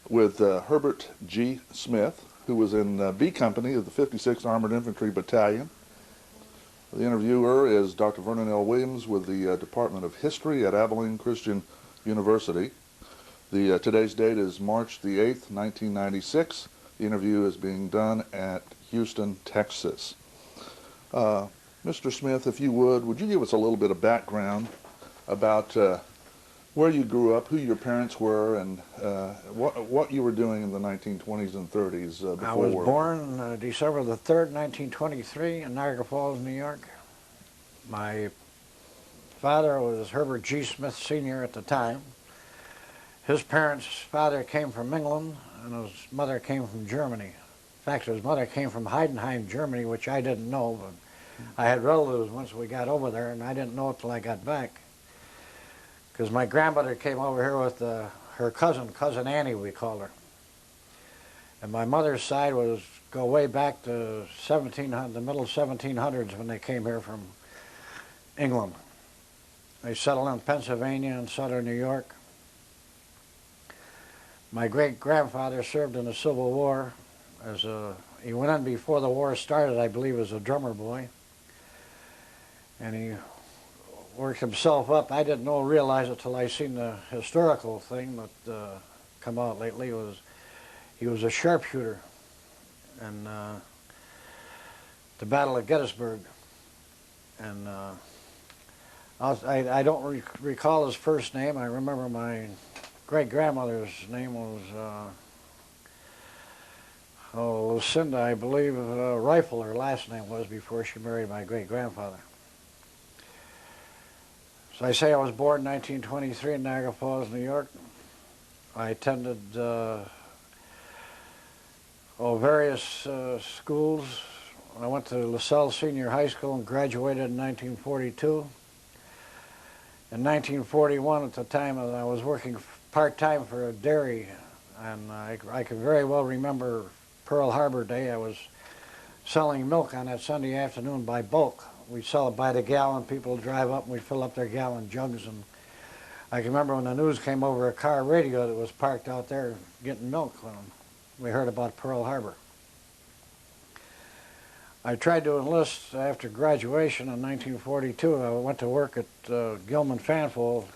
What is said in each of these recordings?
with Herbert G. Smith, who was in B Company of the 56th Armored Infantry Battalion. The interviewer is Dr. Vernon L. Williams with the Department of History at Abilene Christian University. Today's date is March the 8th, 1996. The interview is being done at Houston, Texas. Mr. Smith, if you would you give us a little bit of background about where you grew up, who your parents were, and what you were doing in the 1920s and 30s before I was war? born December the 3rd, 1923 in Niagara Falls, New York. My father was Herbert G. Smith Sr. at the time. His father came from England, and his mother came from Germany. In fact, his mother came from Heidenheim, Germany, which I didn't know, but I had relatives once we got over there, and I didn't know it till I got back. Because my grandmother came over here with her cousin Annie, we called her. And my mother's side go way back to the middle 1700s when they came here from England. They settled in Pennsylvania and southern New York. My great-grandfather served in the Civil War. He went in before the war started, I believe, as a drummer boy. And he worked himself up. I didn't realize it till I seen the historical thing that come out lately. He was a sharpshooter in the Battle of Gettysburg. And I don't recall his first name. I remember my great-grandmother's name was Lucinda, I believe. Rifle, her last name was, before she married my great-grandfather. So I say I was born in 1923 in Niagara Falls, New York. I attended various schools. I went to LaSalle Senior High School and graduated in 1942. In 1941, at the time, I was working part-time for a dairy, and I can very well remember Pearl Harbor Day. I was selling milk on that Sunday afternoon by bulk. We'd sell it by the gallon. People would drive up and we'd fill up their gallon jugs. And I can remember when the news came over a car radio that was parked out there getting milk when we heard about Pearl Harbor. I tried to enlist after graduation in 1942. I went to work at Gilman Fanfold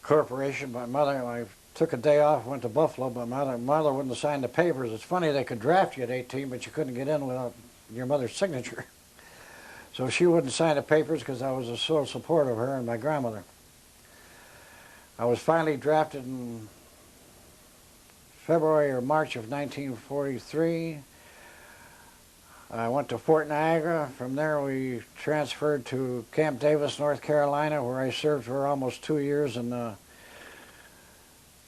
Corporation. I took a day off, went to Buffalo, but my mother wouldn't sign the papers. It's funny, they could draft you at 18, but you couldn't get in without your mother's signature. So she wouldn't sign the papers because I was a sole support of her and my grandmother. I was finally drafted in February or March of 1943. I went to Fort Niagara. From there we transferred to Camp Davis, North Carolina, where I served for almost 2 years in the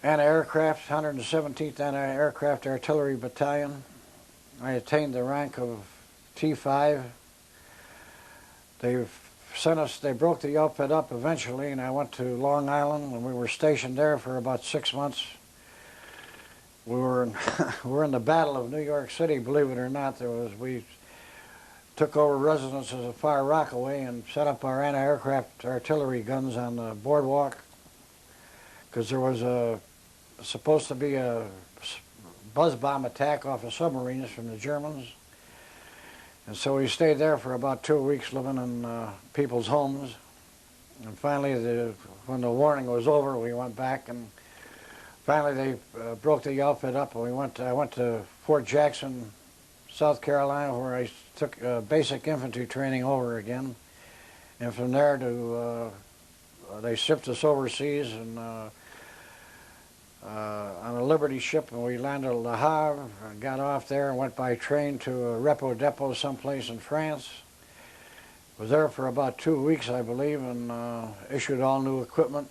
anti-aircraft, 117th Anti-Aircraft Artillery Battalion. I attained the rank of T5. They broke the outfit up eventually, and I went to Long Island, and we were stationed there for about 6 months. We were in the Battle of New York City, believe it or not. We took over residences a Far Rockaway and set up our anti-aircraft artillery guns on the boardwalk, because there was supposed to be a buzz bomb attack off of submarines from the Germans. And so we stayed there for about 2 weeks, living in people's homes. And finally, when the warning was over, we went back, and finally they broke the outfit up, and I went to Fort Jackson, South Carolina, where I took basic infantry training over again. And from there they shipped us overseas and on a Liberty ship, and we landed at Le Havre, and got off there and went by train to a repo depot someplace in France. Was there for about 2 weeks, I believe, and issued all new equipment.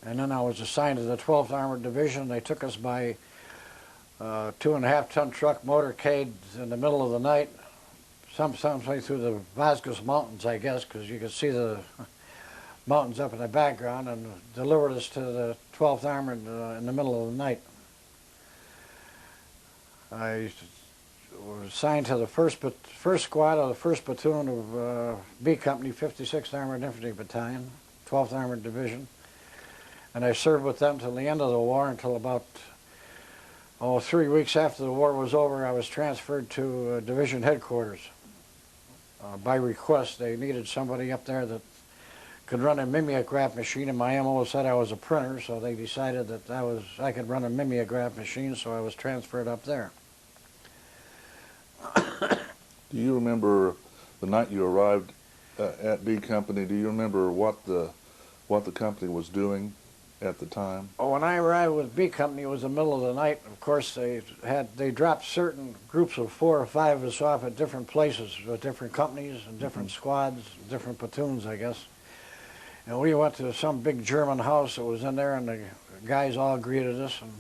And then I was assigned to the 12th Armored Division. They took us by 2.5-ton truck motorcade in the middle of the night, someplace through the Vosges Mountains, I guess, because you could see the mountains up in the background, and delivered us to the 12th Armored in the middle of the night. I was assigned to the first squad of the 1st Platoon of B Company, 56th Armored Infantry Battalion, 12th Armored Division. And I served with them till the end of the war, until about 3 weeks after the war was over. I was transferred to division headquarters. By request, they needed somebody up there that could run a mimeograph machine, and my MO said I was a printer, so they decided that I could run a mimeograph machine, so I was transferred up there. Do you remember the night you arrived at B Company? Do you remember what the company was doing at the time? Oh, when I arrived with B Company, it was the middle of the night. Of course, they dropped certain groups of 4 or 5 of us off at different places, with different companies and different squads, different platoons, I guess. And we went to some big German house that was in there, and the guys all greeted us, and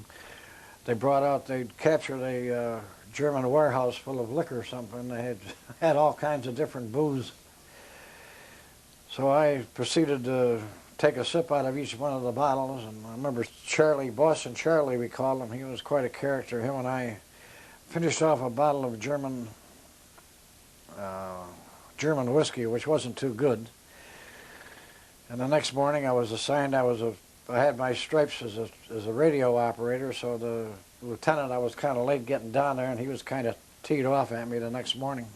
they captured a German warehouse full of liquor or something. They had all kinds of different booze. So I proceeded to take a sip out of each one of the bottles, and I remember Charlie, Boston Charlie we called him, he was quite a character. Him and I finished off a bottle of German whiskey, which wasn't too good. And the next morning I was assigned, I had my stripes as a radio operator, so the lieutenant, I was kind of late getting down there, and he was kind of teed off at me the next morning.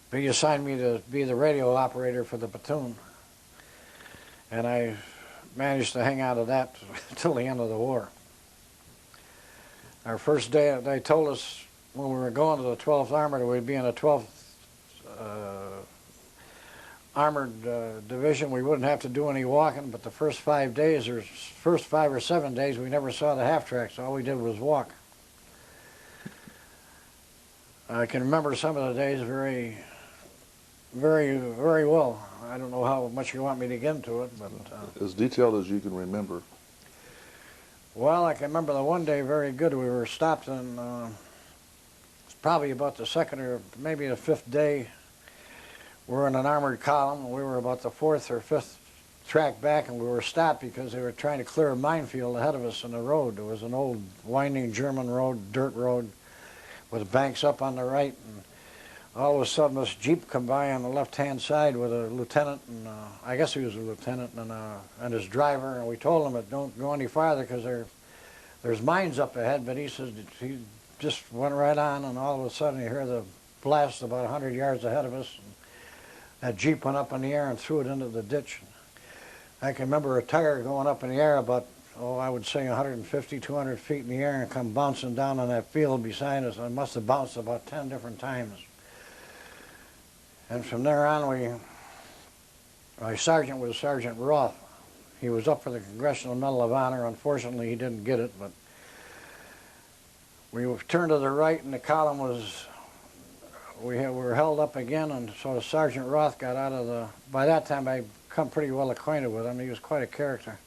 But he assigned me to be the radio operator for the platoon. And I managed to hang out of that till the end of the war. Our first day, they told us when we were going to the 12th Armored, we'd be in the 12th Armored Division. We wouldn't have to do any walking, but the first 5 days, or first 5 or 7 days, we never saw the half-tracks. All we did was walk. I can remember some of the days very, very, very well. I don't know how much you want me to get into it, but... as detailed as you can remember. Well, I can remember the one day very good. We were stopped in, it's probably about the 2nd or maybe the 5th day. We're in an armored column, and we were about the 4th or 5th track back, and we were stopped because they were trying to clear a minefield ahead of us in the road. There was an old winding German road, dirt road, with banks up on the right, and all of a sudden this Jeep come by on the left-hand side with a lieutenant, and I guess he was a lieutenant, and his driver, and we told him that don't go any farther because there's mines up ahead, but he said he just went right on, and all of a sudden you hear the blast about 100 yards ahead of us, and that Jeep went up in the air and threw it into the ditch. I can remember a tire going up in the air about, I would say 150, 200 feet in the air, and come bouncing down on that field beside us. It must have bounced about 10 different times. And from there on, my sergeant was Sergeant Roth. He was up for the Congressional Medal of Honor. Unfortunately, he didn't get it, but we turned to the right, and the column was, we were held up again, and so Sergeant Roth got out of the, by that time I'd come pretty well acquainted with him. He was quite a character.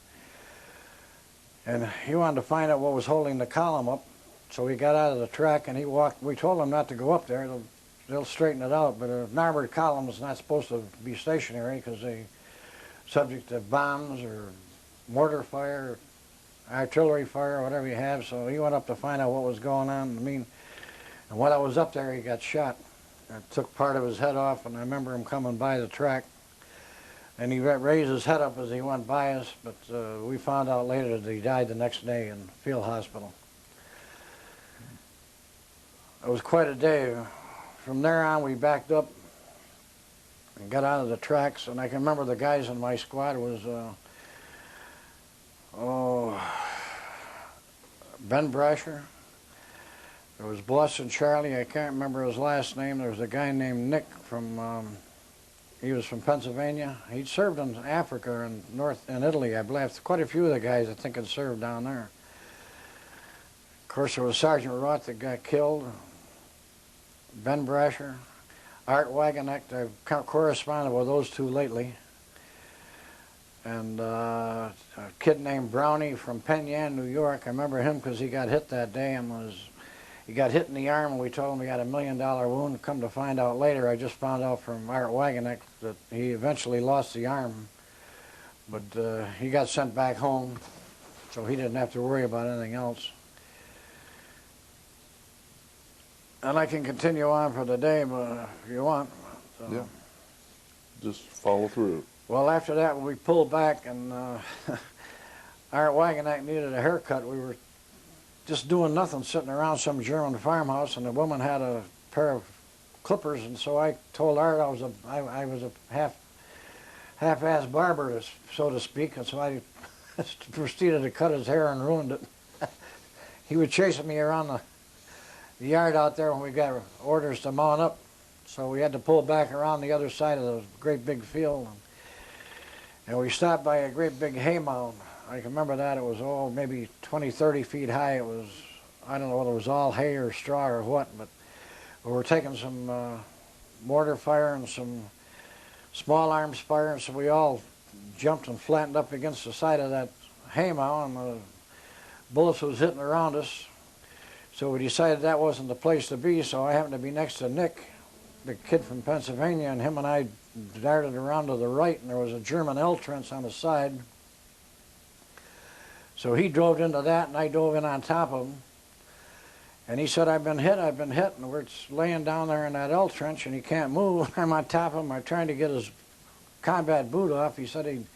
And he wanted to find out what was holding the column up, so he got out of the track and he walked. We told him not to go up there. They'll straighten it out, but an armored column is not supposed to be stationary because they're subject to bombs or mortar fire, artillery fire, whatever you have. So he went up to find out what was going on. And while I was up there, he got shot. I took part of his head off, and I remember him coming by the track. And he raised his head up as he went by us, but we found out later that he died the next day in field hospital. It was quite a day. From there on, we backed up and got out of the tracks, and I can remember the guys in my squad was Ben Brasher. There was Boston Charlie. I can't remember his last name. There was a guy named Nick from, he was from Pennsylvania. He'd served in Africa and in Italy, I believe. Quite a few of the guys, I think, had served down there. Of course, there was Sergeant Roth that got killed, Ben Brasher, Art Wagenknecht. I've corresponded with those two lately. And a kid named Brownie from Penn Yan, New York. I remember him because he got hit that day and he got hit in the arm, and we told him he had $1 million wound. Come to find out later, I just found out from Art Wagenknecht that he eventually lost the arm, but he got sent back home, so he didn't have to worry about anything else. And I can continue on for the day, but if you want. So. Yeah. Just follow through. Well, after that, we pulled back, and our wagonette needed a haircut. We were just doing nothing, sitting around some German farmhouse, and the woman had a pair of clippers, and so I told her I was a half-ass barber, so to speak, and so I proceeded to cut his hair and ruined it. He was chasing me around the yard out there when we got orders to mount up, so we had to pull back around the other side of the great big field, and we stopped by a great big hay mound. I can remember that. It was maybe 20, 30 feet high. It was, I don't know whether it was all hay or straw or what, but we were taking some mortar fire and some small arms fire, and so we all jumped and flattened up against the side of that hay mound, and the bullets was hitting around us. So we decided that wasn't the place to be, so I happened to be next to Nick, the kid from Pennsylvania, and him and I darted around to the right, and there was a German L trench on the side. So he drove into that, and I dove in on top of him. And he said, I've been hit, and we're laying down there in that L trench, and he can't move. I'm on top of him. I'm trying to get his combat boot off. He said he'd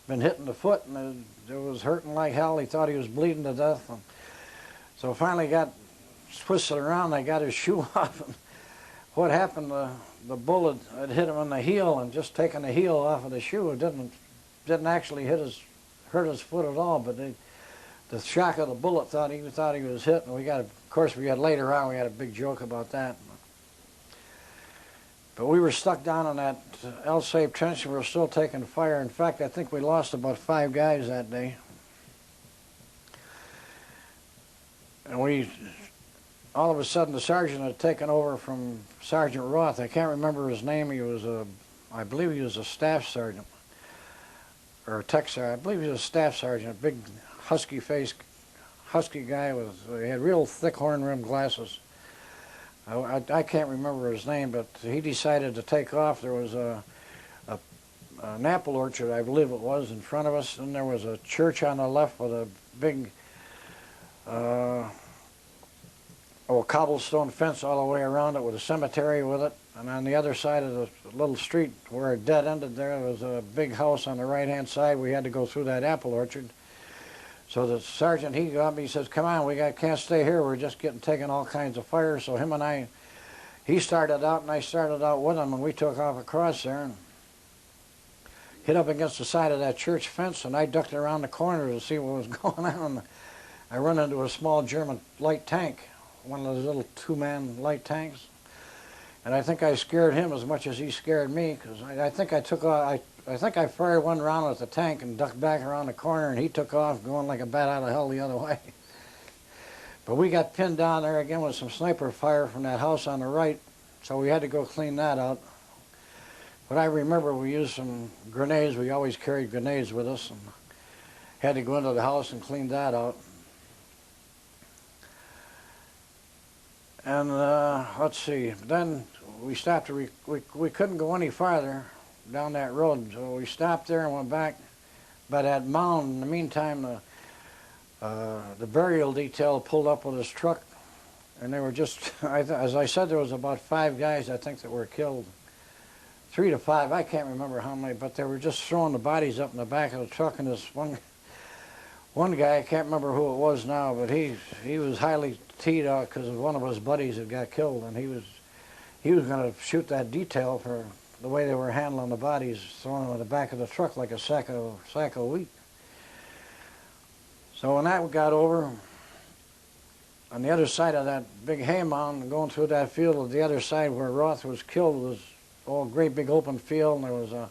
been hit in the foot, and it was hurting like hell. He thought he was bleeding to death. And so finally got twisted around. I got his shoe off. And what happened, the bullet had hit him in the heel, and just taking the heel off of the shoe, it didn't actually hurt his foot at all, but the shock of the bullet he thought he was hit, and of course later on we had a big joke about that. But we were stuck down in that L-shaped trench, and we were still taking fire. In fact, I think we lost about 5 guys that day. And all of a sudden, the sergeant had taken over from Sergeant Roth. I can't remember his name. I believe he was a staff sergeant, or a tech sergeant. I believe he was a staff sergeant, a big husky-faced, husky guy he had real thick horn-rimmed glasses. I can't remember his name, but he decided to take off. There was an apple orchard, I believe it was, in front of us, and there was a church on the left with a big cobblestone fence all the way around it with a cemetery with it. And on the other side of the little street where it dead ended there was a big house on the right-hand side. We had to go through that apple orchard. So the sergeant, he got me, he says, come on, can't stay here. We're just taking all kinds of fire. So him and he started out, and I started out with him, and we took off across there and hit up against the side of that church fence, and I ducked around the corner to see what was going on. I run into a small German light tank, one of those little 2-man light tanks. And I think I scared him as much as he scared me, because I think I fired one round at the tank and ducked back around the corner, and he took off going like a bat out of hell the other way. But we got pinned down there again with some sniper fire from that house on the right, so we had to go clean that out. But I remember we used some grenades. We always carried grenades with us, and had to go into the house and clean that out. And let's see, then we stopped. We couldn't go any farther down that road, so we stopped there and went back by that mound. In the meantime, the burial detail pulled up with his truck, and they were just, as I said, there was about 5 guys, I think, that were killed. 3 to 5, I can't remember how many, but they were just throwing the bodies up in the back of the truck, and this one guy, I can't remember who it was now, but he was highly teed out because one of his buddies had got killed, and he was going to shoot that detail for the way they were handling the bodies, throwing them in the back of the truck like a sack of wheat. So when that got over, on the other side of that big hay mound, going through that field, on the other side where Roth was killed was a great big open field, and there was a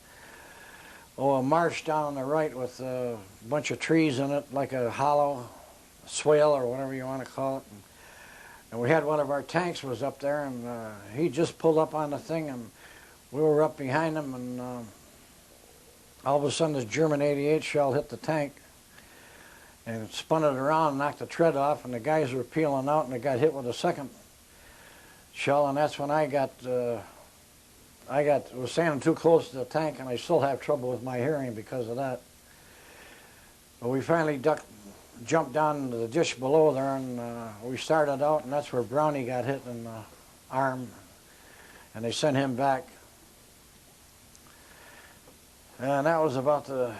marsh down on the right with a bunch of trees in it, like a hollow swale or whatever you want to call it. And we had one of our tanks was up there, and he just pulled up on the thing, and we were up behind him, and all of a sudden this German 88 shell hit the tank and it spun it around and knocked the tread off, and the guys were peeling out, and they got hit with a second shell, and that's when I was standing too close to the tank, and I still have trouble with my hearing because of that. But we finally jumped down into the ditch below there, and we started out, and that's where Brownie got hit in the arm, and they sent him back. And that was about the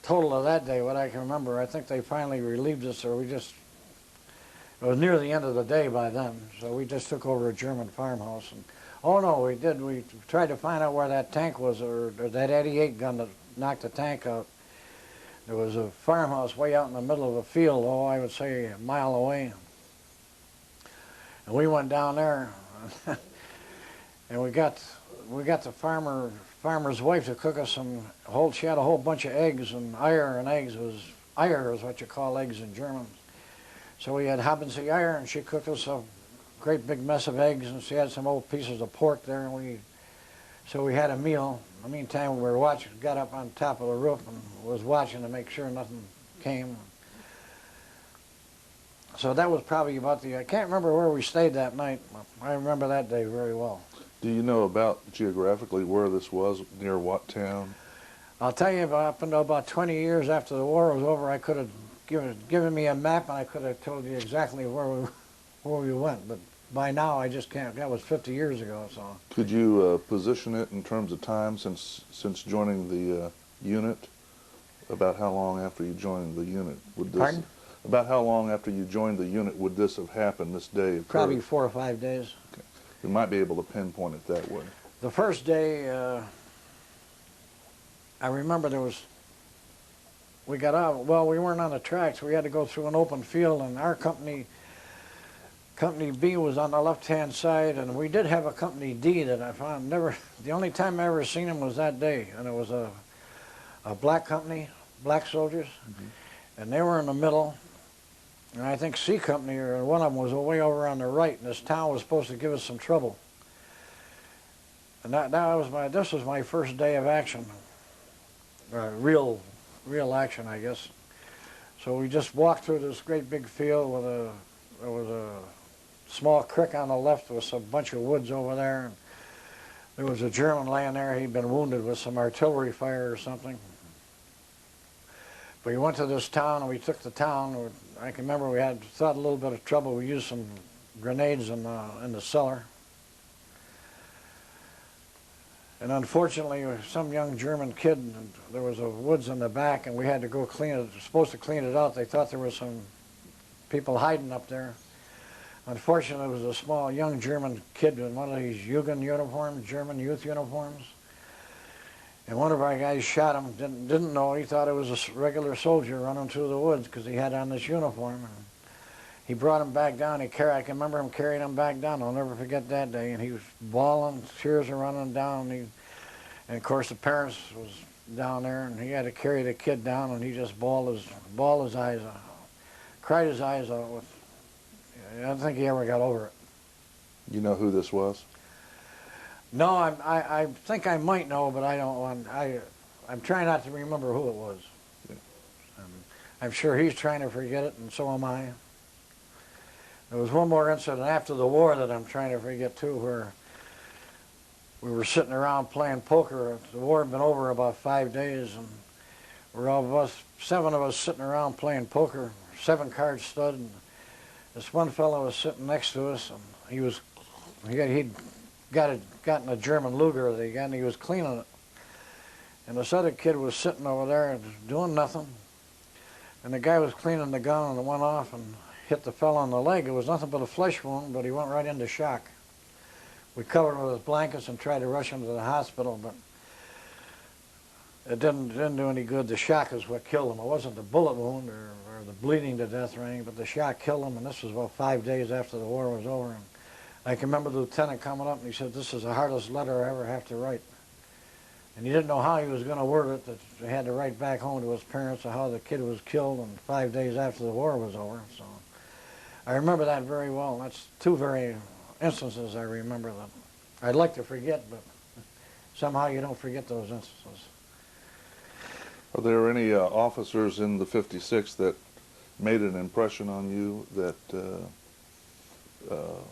total of that day, what I can remember. I think they finally relieved us, or it was near the end of the day by then, so we just took over a German farmhouse. And oh no, we did. We tried to find out where that tank was, or that 88 gun that knocked the tank out. There was a farmhouse way out in the middle of a field, oh, I would say a mile away. And we went down there, and we got the farmer's wife to cook us she had a whole bunch of eggs, and Eier is what you call eggs in German. So we had Habensee Eier, and she cooked us a great big mess of eggs, and she had some old pieces of pork there, and so we had a meal. In the meantime, we were got up on top of the roof and was watching to make sure nothing came. So that was probably I can't remember where we stayed that night. I remember that day very well. Do you know about geographically where this was, near what town? I'll tell you, up until about 20 years after the war was over, I could have given me a map, and I could have told you exactly where we went. But by now, I just can't. That was 50 years ago. So. Could you position it in terms of time since joining the unit? About how long after you joined the unit would this? Pardon? About how long after you joined the unit would this have happened? This day occurred? Probably 4 or 5 days. Okay. We might be able to pinpoint it that way. The first day, I remember we got out. Well, we weren't on the tracks. We had to go through an open field, and our company B was on the left-hand side, and we did have a Company D that I found the only time I ever seen him was that day, and it was a black company, black soldiers, and they were in the middle, and I think C Company, or one of them, was way over on the right, and this town was supposed to give us some trouble. And this was my first day of action, real action, I guess. So we just walked through this great big field there was a small creek on the left with a bunch of woods over there. And there was a German laying there. He'd been wounded with some artillery fire or something. But we went to this town, and we took the town. I can remember we thought a little bit of trouble. We used some grenades in the cellar. And unfortunately, some young German kid, there was a woods in the back, and we had to go clean it. Supposed to clean it out. They thought there were some people hiding up there. Unfortunately, it was a small young German kid in one of these Jugend uniforms, German youth uniforms. And one of our guys shot him, didn't know. He thought it was a regular soldier running through the woods because he had on this uniform. And he brought him back down. I can remember him carrying him back down. I'll never forget that day. And he was bawling, tears were running down. And of course, the parents was down there, and he had to carry the kid down, and he just bawled his eyes out, cried his eyes out. I don't think he ever got over it. You know who this was? No, I think I might know, but I don't want. I'm trying not to remember who it was. Yeah. I'm sure he's trying to forget it, and so am I. There was one more incident after the war that I'm trying to forget too, where we were sitting around playing poker. The war had been over about 5 days, and we're 7 of us sitting around playing poker, 7-card stud. And this one fellow was sitting next to us, and he'd gotten a German Luger that he got, and he was cleaning it. And this other kid was sitting over there doing nothing. And the guy was cleaning the gun, and it went off and hit the fellow on the leg. It was nothing but a flesh wound, but he went right into shock. We covered him with his blankets and tried to rush him to the hospital, but it didn't do any good. The shock is what killed him. It wasn't the bullet wound or the bleeding to death or anything, but the shock killed him, and this was about 5 days after the war was over. And I can remember the lieutenant coming up, and he said, "This is the hardest letter I ever have to write." And he didn't know how he was going to word it, that he had to write back home to his parents of how the kid was killed, and 5 days after the war was over. So I remember that very well. That's 2 very instances I remember that I'd like to forget, but somehow you don't forget those instances. Are there any officers in the 56 that made an impression on you, that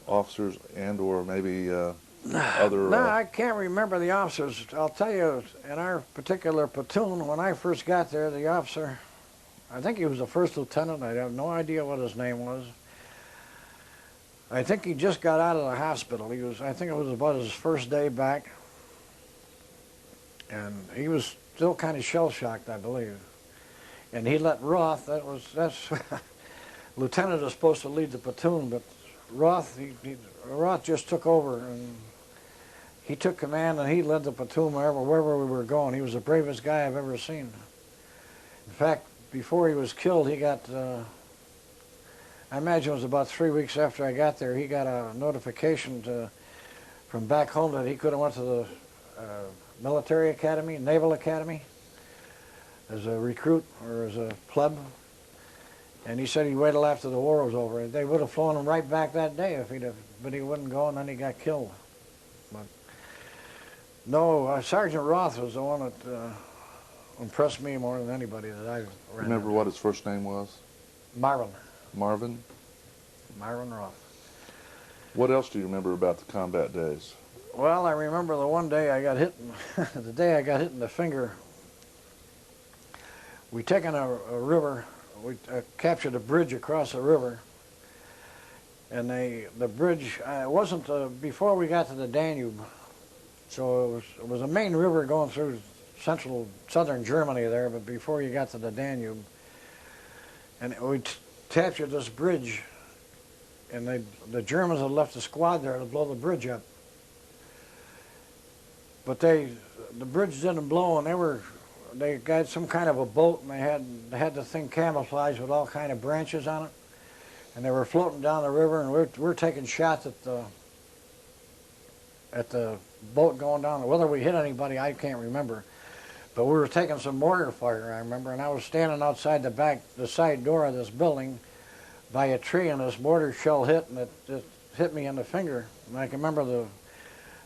officers and or maybe other... No, I can't remember the officers. I'll tell you, in our particular platoon, when I first got there, the officer, I think he was the first lieutenant. I have no idea what his name was. I think he just got out of the hospital. I think it was about his first day back. And he was still kind of shell-shocked, I believe. And he let Roth, that's, Lieutenant is supposed to lead the platoon, but Roth, Roth just took over, and he took command, and he led the platoon wherever we were going. He was the bravest guy I've ever seen. In fact, before he was killed, he got, I imagine it was about 3 weeks after I got there, he got a notification from back home that he could have went to the military academy, naval academy, as a recruit or as a pleb. And he said he'd wait till after the war was over. They would have flown him right back that day if he'd have, but he wouldn't go, and then he got killed. But no, Sergeant Roth was the one that impressed me more than anybody that I ran Remember into. what his first name was? Marvin. Marvin? Marvin Roth. What else do you remember about the combat days? Well, I remember the one day I got hit, the day I got hit in the finger. We taken a river, we captured a bridge across a river, and the bridge, it wasn't before we got to the Danube, so it was a main river going through southern Germany there, but before you got to the Danube. And we captured this bridge, and the Germans had left a squad there to blow the bridge up. But the bridge didn't blow, and they got some kind of a boat, and they had the thing camouflaged with all kind of branches on it, and they were floating down the river, and we're taking shots at the boat going down. Whether we hit anybody, I can't remember, but we were taking some mortar fire, I remember, and I was standing outside the side door of this building by a tree, and this mortar shell hit, and it hit me in the finger. And I can remember the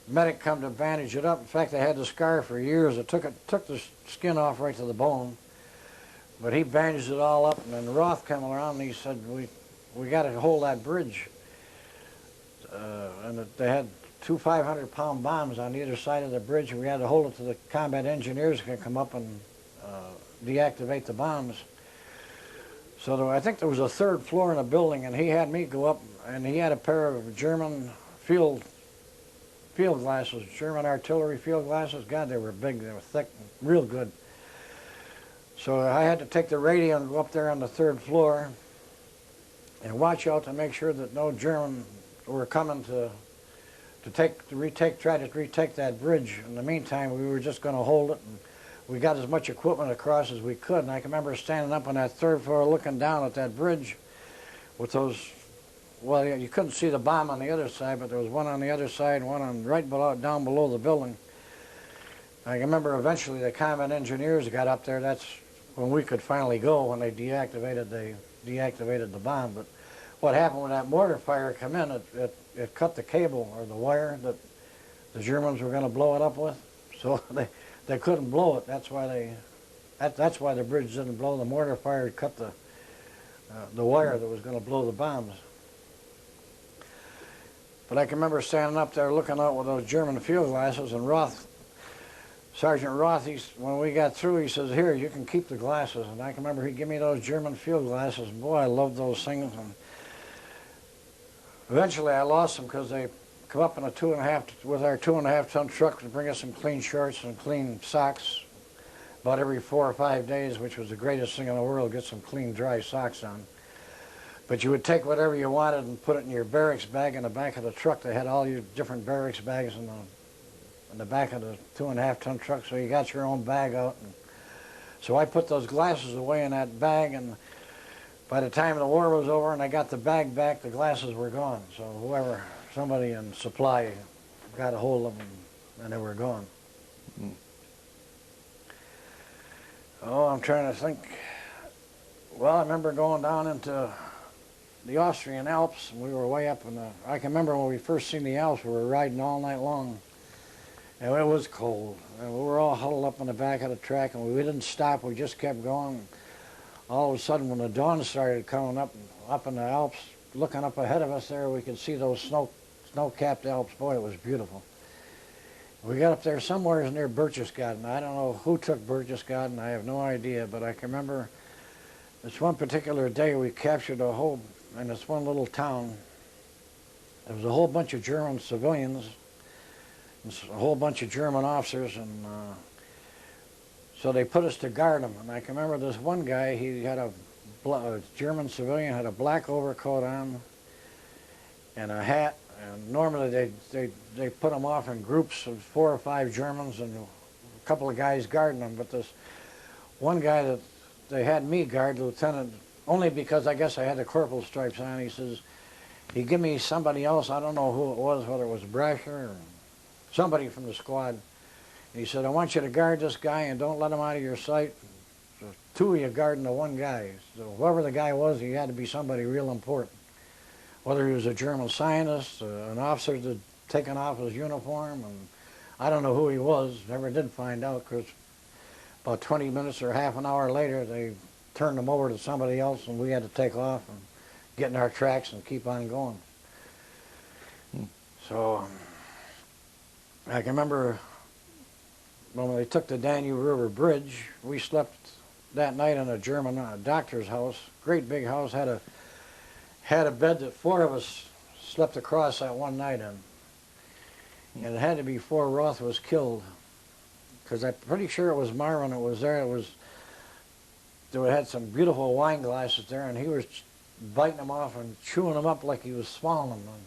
medic come to bandage it up. In fact, I had the scar for years. It took the skin off right to the bone, but he bandaged it all up. And then Roth came around and he said, "We got to hold that bridge." And they had two 500-pound bombs on either side of the bridge, and we had to hold it till the combat engineers could come up and deactivate the bombs. So I think there was a third floor in the building, and he had me go up, and he had a pair of German field glasses, German artillery field glasses. God, they were big, they were thick, real good. So I had to take the radio and go up there on the third floor and watch out to make sure that no German were coming to try to retake that bridge. In the meantime, we were just going to hold it, and we got as much equipment across as we could. And I can remember standing up on that third floor looking down at that bridge with those. Well, you couldn't see the bomb on the other side, but there was one on the other side and one down below the building. I remember eventually the combat engineers got up there. That's when we could finally go, when they deactivated the bomb. But what happened when that mortar fire come in, it cut the cable or the wire that the Germans were going to blow it up with. So they couldn't blow it. That's why the bridge didn't blow. The mortar fire cut the wire that was going to blow the bombs. But I can remember standing up there looking out with those German field glasses, and Sergeant Roth, when we got through, he says, "Here, you can keep the glasses." And I can remember he'd give me those German field glasses. Boy, I loved those things. And eventually I lost them because they come up in with our 2.5-ton truck to bring us some clean shorts and clean socks about every 4 or 5 days, which was the greatest thing in the world, get some clean, dry socks on. But you would take whatever you wanted and put it in your barracks bag in the back of the truck. They had all your different barracks bags in the back of the 2.5-ton truck, so you got your own bag out. And so I put those glasses away in that bag, and by the time the war was over and I got the bag back, the glasses were gone. So somebody in supply got a hold of them, and they were gone. Mm. Oh, I'm trying to think. Well, I remember going down into the Austrian Alps, and we were way up I can remember when we first seen the Alps, we were riding all night long, and it was cold, and we were all huddled up on the back of the track, and we didn't stop, we just kept going. All of a sudden, when the dawn started coming up in the Alps, looking up ahead of us there, we could see those snow-capped Alps. Boy, it was beautiful. We got up there somewhere near Berchtesgaden. I don't know who took Berchtesgaden, I have no idea, but I can remember this one particular day we captured in this one little town, there was a whole bunch of German civilians, and a whole bunch of German officers, and So they put us to guard them. And I can remember this one guy, he had a German civilian, had a black overcoat on and a hat. And normally they put them off in groups of 4 or 5 Germans and a couple of guys guarding them. But this one guy that they had me guard, lieutenant, only because I guess I had the corporal stripes on, he says, he give me somebody else, I don't know who it was, whether it was Brasher or somebody from the squad. And he said, I want you to guard this guy and don't let him out of your sight. So 2 of you guarding the one guy. So whoever the guy was, he had to be somebody real important. Whether he was a German scientist, an officer that taken off his uniform, and I don't know who he was, never did find out, because about 20 minutes or half an hour later, they turned him over to somebody else, and we had to take off and get in our tracks and keep on going. So I can remember when they took the Danube River Bridge, we slept that night in a German doctor's house, great big house, had a bed that 4 of us slept across that one night in. And it had to be before Roth was killed, because I'm pretty sure it was Marvin that was there. They had some beautiful wine glasses there, and he was biting them off and chewing them up like he was swallowing them.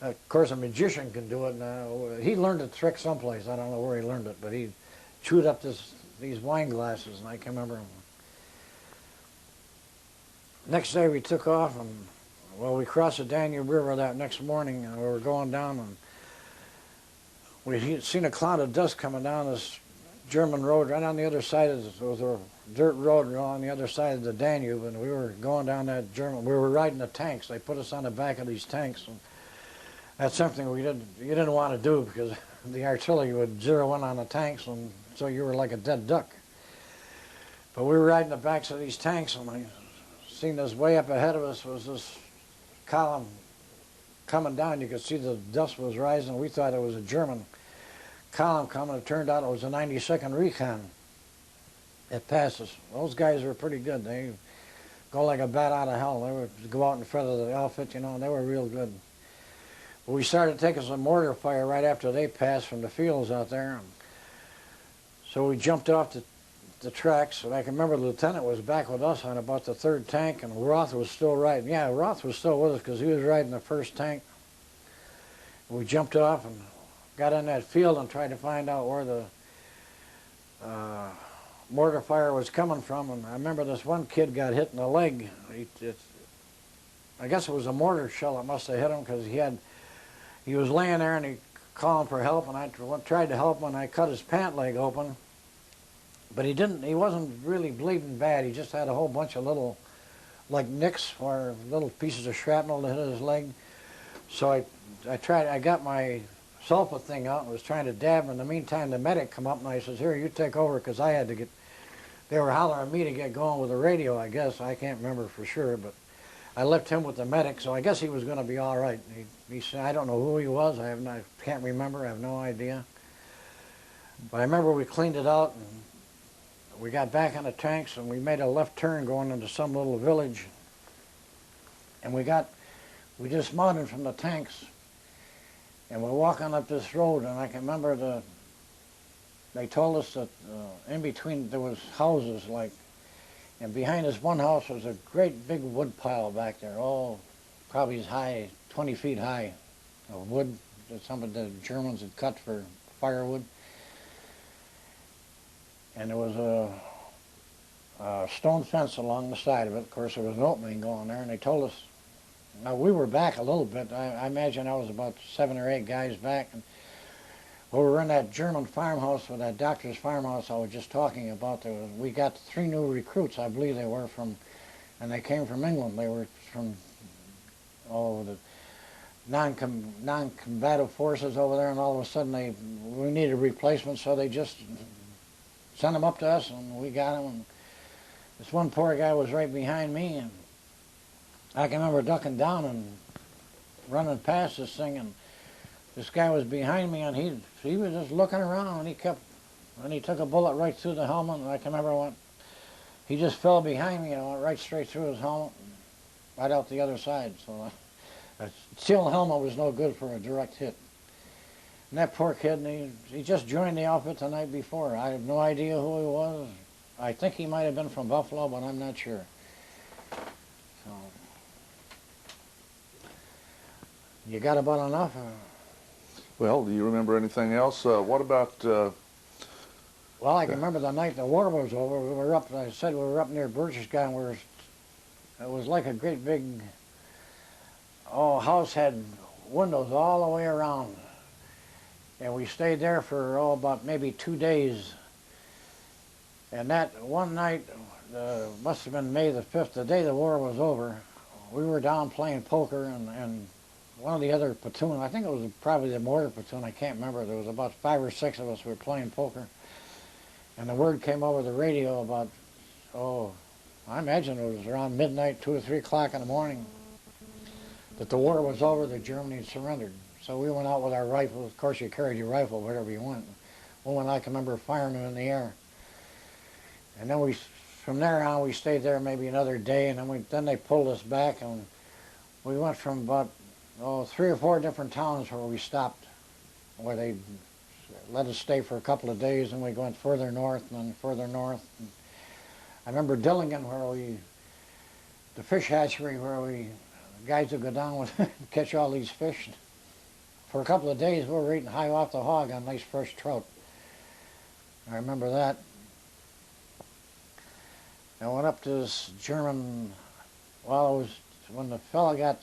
Of course, a magician can do it. Now, he learned the trick someplace. I don't know where he learned it, but he chewed up these wine glasses, and I can remember him. Next day we took off, and well, we crossed the Danube River that next morning, and we were going down, and we seen a cloud of dust coming down this German road right on the other side of it. There was a dirt road on the other side of the Danube, and we were going down that we were riding the tanks. They put us on the back of these tanks, and that's something you didn't want to do, because the artillery would zero in on the tanks, and so you were like a dead duck. But we were riding the backs of these tanks, and I seen this way up ahead of us was this column coming down. You could see the dust was rising. We thought it was a German column coming. It turned out it was a 92nd Recon. It passed us. Those guys were pretty good. They go like a bat out of hell. They would go out in front of the outfit, and they were real good. But we started taking some mortar fire right after they passed from the fields out there. So we jumped off the tracks, and I can remember the lieutenant was back with us on about the 3rd tank, and Roth was still riding. Yeah, Roth was still with us because he was riding the 1st tank. We jumped off and got in that field and tried to find out where the mortar fire was coming from. And I remember this one kid got hit in the leg. I guess it was a mortar shell that must have hit him, because he was laying there and he calling for help, and I tried to help him, and I cut his pant leg open. But he wasn't really bleeding bad. He just had a whole bunch of little, like nicks or little pieces of shrapnel that hit his leg. So I got my sulfa thing out and was trying to dab him. In the meantime, the medic come up, and I says, here, you take over, because I had to they were hollering at me to get going with the radio, I guess. I can't remember for sure, but I left him with the medic, so I guess he was going to be all right. He said, I don't know who he was. I can't remember. I have no idea. But I remember we cleaned it out, and we got back on the tanks, and we made a left turn going into some little village. And we dismounted from the tanks, and we're walking up this road, and I can remember they told us that in between there was houses, and behind this one house was a great big wood pile back there, probably as high, 20 feet high, of wood that some of the Germans had cut for firewood. And there was a stone fence along the side of it. Of course, there was an opening going there, and they told us, now we were back a little bit. I imagine I was about 7 or 8 guys back. And we were in that German farmhouse, or that doctor's farmhouse I was just talking about. We got 3 new recruits, I believe they were and they came from England. They were from all over the non-combative forces over there, and all of a sudden we needed replacements, so they just sent them up to us, and we got them. And this one poor guy was right behind me, and I can remember ducking down and running past this thing, and this guy was behind me, and he was just looking around, and he took a bullet right through the helmet, and I can remember he just fell behind me and went right straight through his helmet, right out the other side. So a steel helmet was no good for a direct hit. And that poor kid, and he just joined the outfit the night before. I have no idea who he was. I think he might have been from Buffalo, but I'm not sure. So, you got about enough? Well, do you remember anything else? What about? Well, I can remember the night the war was over. We were up. I said we were up near Berchtesgaden. It was like a great big house, had windows all the way around, and we stayed there for about maybe 2 days. And that one night, must have been May the 5th, the day the war was over. We were down playing poker, and one of the other platoon, I think it was probably the mortar platoon, I can't remember. There was about 5 or 6 of us. We were playing poker, and the word came over the radio about, I imagine it was around midnight, 2 or 3 o'clock in the morning, that the war was over, that Germany had surrendered. So we went out with our rifles. Of course, you carried your rifle wherever you went. Well, I can remember firing them in the air. And then from there on, we stayed there maybe another day, and then they pulled us back, and we went from about 3 or 4 different towns where we stopped, where they let us stay for a couple of days, and we went further north and then further north. And I remember Dillingen, the fish hatchery, where the guys would go down and catch all these fish. For a couple of days, we were eating high off the hog on nice fresh trout. I remember that. I went up to this German, when the fellow got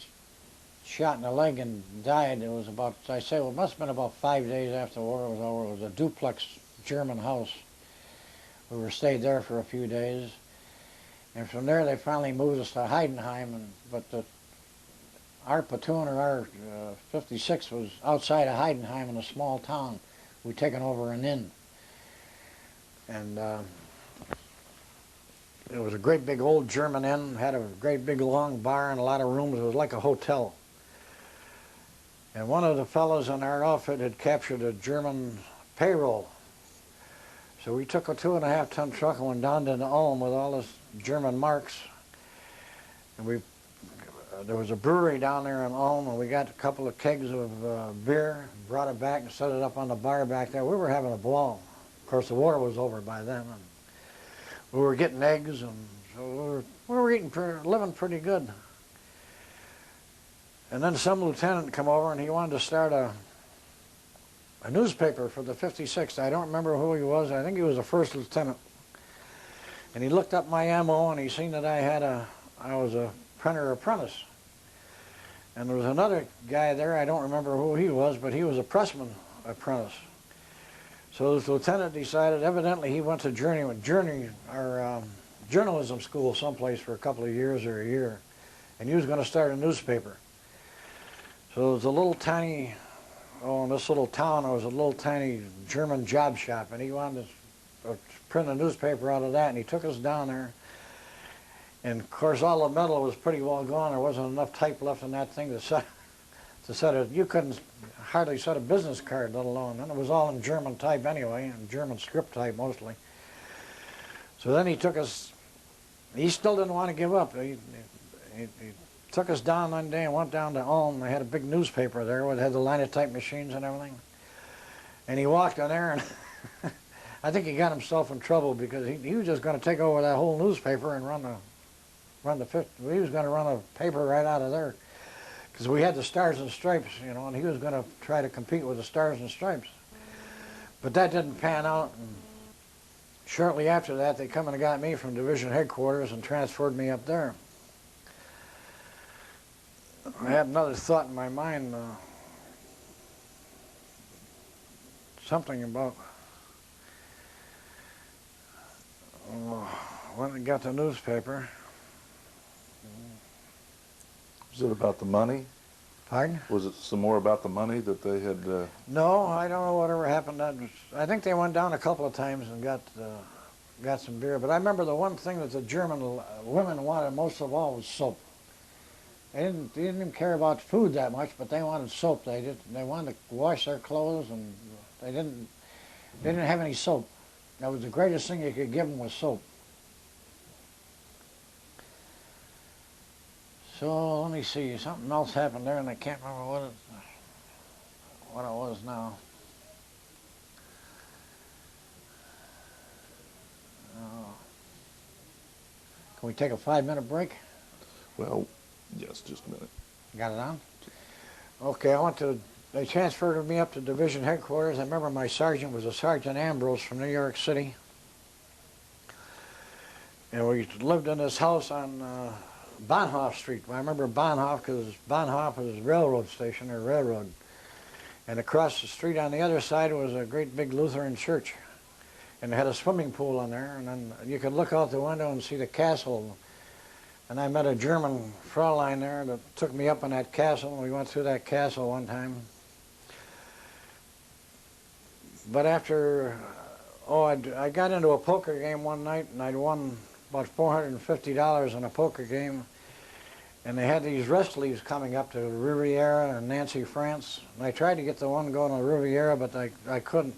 shot in the leg and died, it was about, it must have been about 5 days after the war was over. It was a duplex German house. We stayed there for a few days. And from there, they finally moved us to Heidenheim, but our platoon, or our 56, was outside of Heidenheim in a small town. We'd taken over an inn. And it was a great big old German inn, had a great big long bar and a lot of rooms. It was like a hotel. And one of the fellows in our outfit had captured a German payroll. So we took a 2.5-ton truck and went down to Ulm with all this German marks. And there was a brewery down there in Ulm, and we got a couple of kegs of beer, brought it back and set it up on the bar back there. We were having a ball. Of course, the war was over by then. And we were getting eggs, and so we were living pretty good. And then some lieutenant come over, and he wanted to start a newspaper for the 56th. I don't remember who he was. I think he was a first lieutenant. And he looked up my MO, and he seen that I was a printer apprentice. And there was another guy there, I don't remember who he was, but he was a pressman apprentice. So this lieutenant decided, evidently he went to journalism school someplace for a couple of years or a year, and he was going to start a newspaper. So there was a little tiny, in this little town, there was a little tiny German job shop, and he wanted to print a newspaper out of that, and he took us down there. And of course, all the metal was pretty well gone. There wasn't enough type left in that thing to set it. You couldn't hardly set a business card, let alone. And it was all in German type anyway, in German script type mostly. So then he took us. He still didn't want to give up. He took us down one day and went down to Ulm. They had a big newspaper there where they had the linotype machines and everything. And he walked in there, and I think he got himself in trouble because he was just going to take over that whole newspaper and he was going to run a paper right out of there, because we had the Stars and Stripes, and he was going to try to compete with the Stars and Stripes. But that didn't pan out, and shortly after that, they come and got me from division headquarters and transferred me up there. I had another thought in my mind, something about when I got the newspaper. Was it about the money? Pardon? Was it some more about the money that they had? No, I don't know whatever happened. I think they went down a couple of times and got some beer. But I remember the one thing that the German women wanted most of all was soap. They didn't even care about food that much, but they wanted soap. They wanted to wash their clothes, and they didn't have any soap. That was the greatest thing you could give them, was soap. So let me see, something else happened there, and I can't remember what it was now. Can we take a 5-minute break? Well, yes, just a minute. Got it on? Okay, they transferred me up to division headquarters. I remember my sergeant was a Sergeant Ambrose from New York City. And we lived in this house on Bahnhof Street. I remember Bahnhof because Bahnhof was a railroad station, or railroad. And across the street on the other side was a great big Lutheran church. And it had a swimming pool in there. And then you could look out the window and see the castle. And I met a German Fraulein there that took me up in that castle. We went through that castle one time. But after, I got into a poker game one night, and I'd won about $450 in a poker game. And they had these rest leaves coming up to Riviera and Nancy, France. And I tried to get the one going to Riviera, but I couldn't.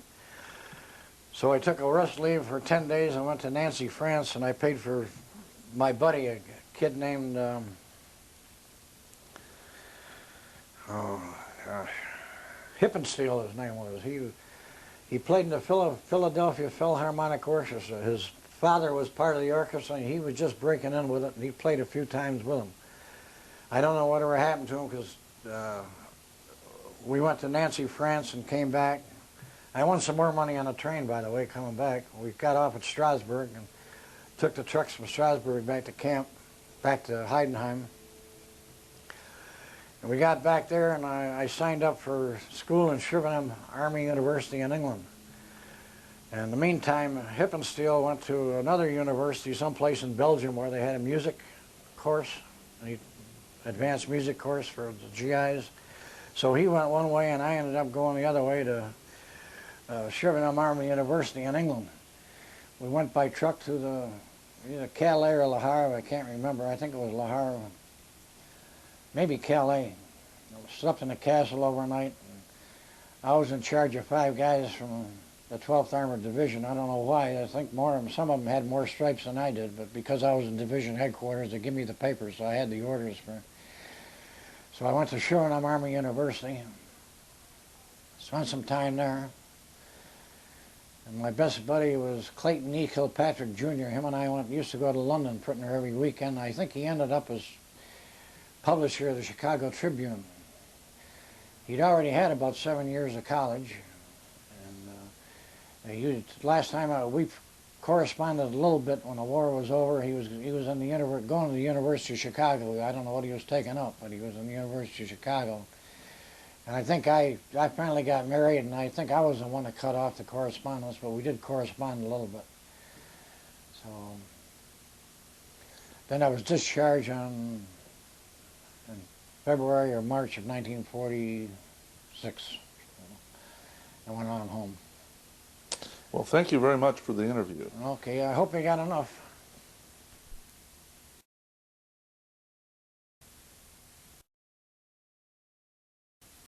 So I took a rest leave for 10 days and went to Nancy, France, and I paid for my buddy, a kid named, Hippensteel, his name was. He played in the Philadelphia Philharmonic Orchestra. His father was part of the orchestra, and he was just breaking in with it, and he played a few times with him. I don't know whatever happened to him, because we went to Nancy, France, and came back. I won some more money on the train, by the way, coming back. We got off at Strasbourg and took the trucks from Strasbourg back to camp, back to Heidenheim. And we got back there, and I signed up for school in Chippenham Army University in England. And in the meantime, Hippensteel went to another university someplace in Belgium where they had a music course, an advanced music course for the GIs. So he went one way, and I ended up going the other way to Chippenham Army University in England. We went by truck to either Calais or Le Havre, I can't remember. I think it was Le Havre. Maybe Calais. I slept in the castle overnight. I was in charge of 5 guys from the 12th Armored Division. I don't know why. I think some of them had more stripes than I did, but because I was in division headquarters, they give me the papers, so I had the orders for. So I went to Chippenham Army University, spent some time there. And my best buddy was Clayton E. Kilpatrick Jr. Him and I used to go to London pretty near every weekend. I think he ended up as publisher of the Chicago Tribune. He'd already had about 7 years of college. And last time we corresponded a little bit when the war was over. He was in going to the University of Chicago. I don't know what he was taking up, but he was in the University of Chicago. And I think I finally got married, and I think I was the one that cut off the correspondence, but we did correspond a little bit. So then I was discharged in February or March of 1946. I went on home. Well, thank you very much for the interview. Okay, I hope you got enough.